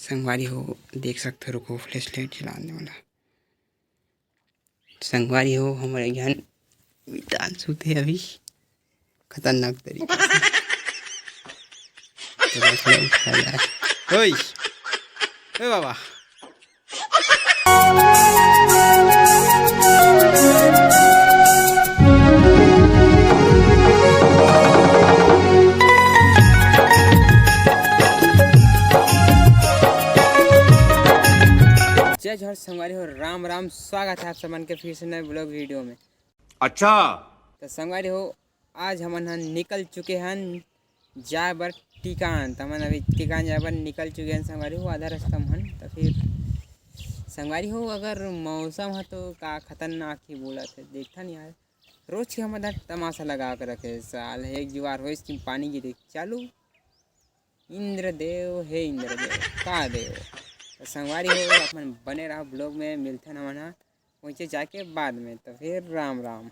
संगवारी हो देख सकते हो, रुको फ्लैश लाइट चलाने वाला। संगवारी हो हमारे ज्ञान वितांशु थे अभी खतरनाक तरीके से। चलो थोड़ा उठाया जाए। ओए ए बाबा जय जोहर संगवारी हो, राम राम। स्वागत है आप सबन के फिर से नए ब्लॉग वीडियो में। अच्छा तो संगवारी हो आज हमन निकल चुके हैं जाए बर टिकान। तो हमन अभी टिकान जाए बर निकल चुके हैं संगवारी हो, आधा रास्ता में। तो फिर संगवारी हो अगर मौसम है तो का खतरनाक ही बोला थे, देखता नहीं यार। रोज के हम तमाशा लगा कर रखे साल एक जुआर हो इसकी पानी गिरे चालू। इंद्रदेव हे इंद्रदेव का देव। तो संगवारी हो अपन बने रहा ब्लॉग में, मिलते हैं ना पहुँचे जाके बाद में। तो फिर राम राम।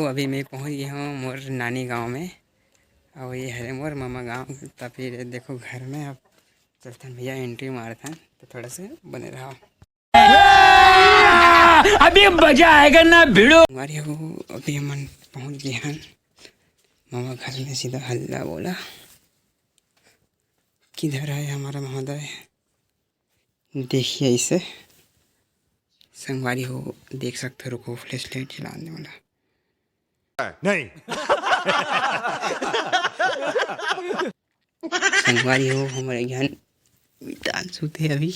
अभी मैं पहुंच गया हूँ मोर नानी गांव में और ये है मोर मामा गांव। तो फिर देखो घर में अब चलते हैं भैया, एंट्री मारते हैं। तो थोड़ा से बने रहा अभी मजा आएगा ना भिड़ो। हमारे हो अभी हम पहुंच गए हैं मामा घर में। सीधा हल्ला बोला किधर है हमारा महोदय, देखिए इसे संगवारी हो देख सकते हो, रुको फ्लैश लाइट चलाने वाला नहीं। संगवारी हो हमारे ज्ञान वितांशु थे अभी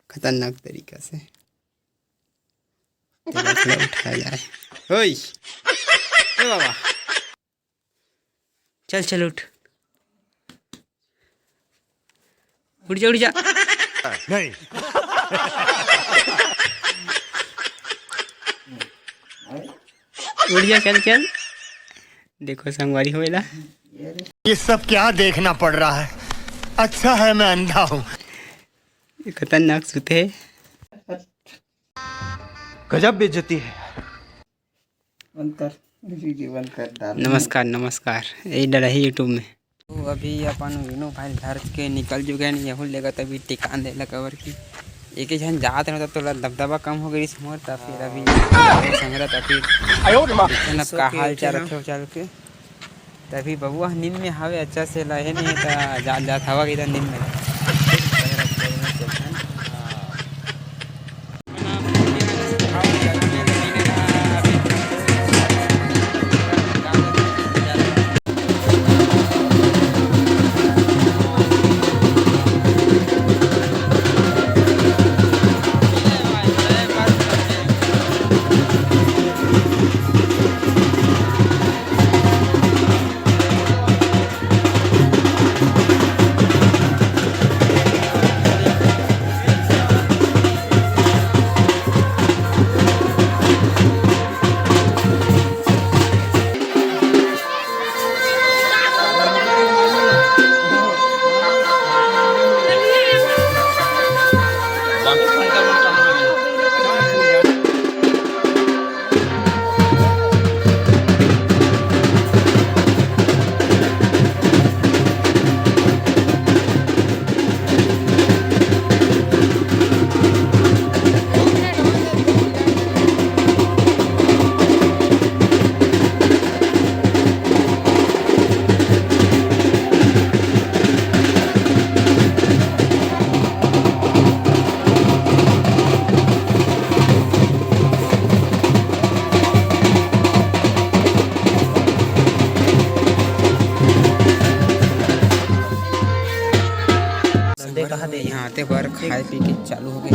खतरनाक तरीका से। चलो थोड़ा उठाया जाए। ओए ए बाबा चल चल उठ उठ जा नहीं। उठ जा चल चल। देखो संगवारी हो ये सब क्या देखना पड़ रहा है। अच्छा है मैं अंधा हूँ। खतरनाक सुते। गजब बेइज्जती है। नमस्कार नमस्कार, यही डरा है यूट्यूब में। तो अभी अपन विनो भाई घर के निकल चुके हैं। यहूँ लेकर तभी टिकान दे कवर की एक ही जन जात रहे तो दबदबा कम हो गई इस मोर। तो फिर अभी संग्रह तभी का हाल चाल रखे चल के तभी बबुआ नींद में हवे अच्छा से लहे नहीं तो जात हवा इधर नींद में। यहाँ आते बार खाए पी के चालू हो गए।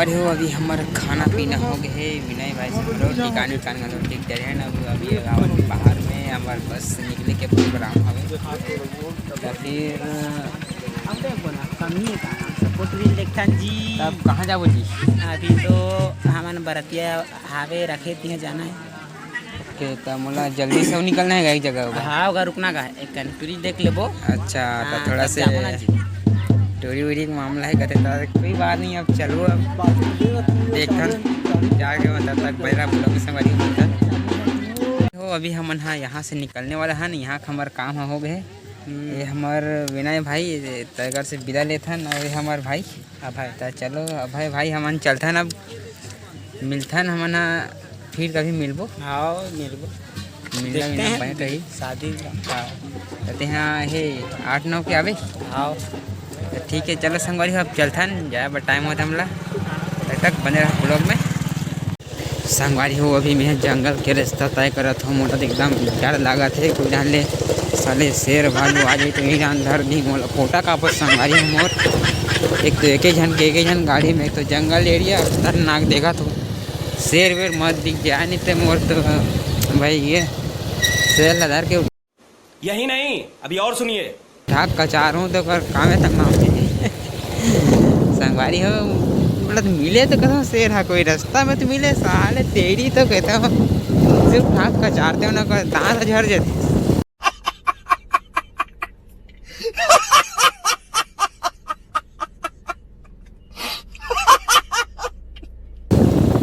संगवारी हो अभी हमारा खाना पीना हो गया है विनय भाई से हमरो टिकान उकान का ठीक दे रहे हैं अभी बाहर में हमार बस निकले के प्रोग्राम हवे तो फिर जी तब कहाँ जाबो जी अभी तो हमन बरतिया हावे रखे दिए जाना है। के तो मोला जल्दी से निकलना है एक जगह होगा हाँ होगा रुकना का है एक टूरी देख लेबो। अच्छा तो हाँ, थोड़ा तब से जाबो ना जी। टोरी वोरी का मामला है कहते तो कोई बात नहीं अब चलो अब देखता जाके तब तक बड़ा ब्लॉग संगवारी मिलता हो अभी हम हाँ यहाँ से निकलने वाला है यहाँ हमार काम हो गए ये हमार विनय भाई तगर से विदा लेथन और ये हमार भाई अभय तो चलो अभय भाई हमन चलथन अब मिलथन हमन फिर कभी मिलबो हाँ मिलबो मिलना देखते मिलना हैं। पाए कहीं शादी कहते हैं हे 8-9 के आवे हाँ तो ठीक है चलो संगवारी अब चलथन जाए बट टाइम होता हमला तब तक बने रहा ब्लॉग में संगवारी हो अभी मैं जंगल के रास्ता तय करत हूँ मोटा एकदम डर लागत है कोई डाले साले शेर भालू आ जाए तो यही अंदर नहीं मोला फोटा का आपस संगवारी हो मोर एक तो एक ही जन गाड़ी में एक तो जंगल एरिया खतरनाक देखा तो शेर वेर मत दिख जाए नहीं तो मोर तो भाई ये शेर लदार के यही नहीं अभी और सुनिए ठाक कचार हूँ तो कर काम है तब नाम संगवारी हो मतलब मिले तो कहता शेर है कोई रास्ता में तो मिले साले तेरी तो कहता हूँ सिर्फ ठाक कचारते हो ना कर दांत झड़ जाते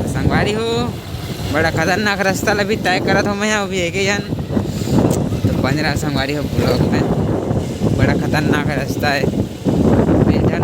संगवारी हो बड़ा खतरनाक रास्ता अभी तय करत हो मैं अभी एक ही जन तो बन रहा संगवारी हो ब्लॉग में बड़ा खतरनाक रास्ता है बेचन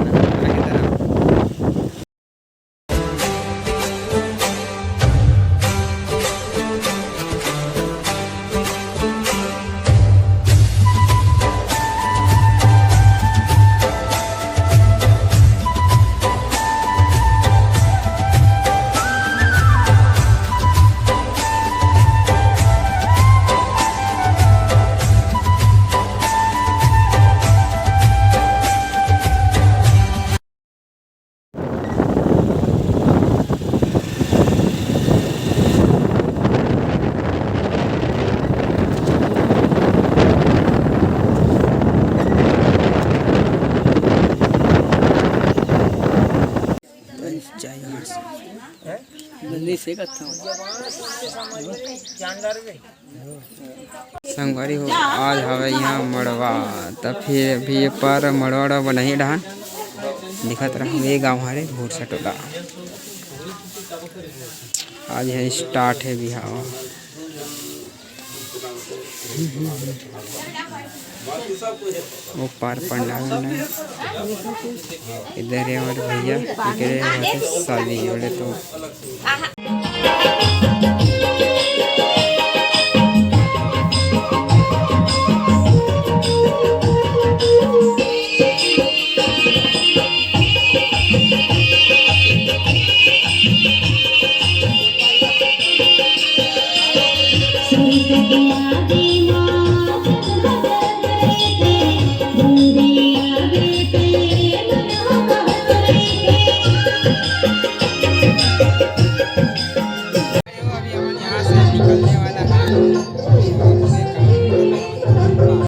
आगे तरफ संगवारी हो आज हवे यहाँ मड़वा तब फिर भी ये पर मड़वा बनाई डाहन दिखत रहा ये गाँव हरे भूरसा टोला आज है स्टार्ट है बिहाव वो पार पंडाल है इधर है हमारे भैया शादी बोले तो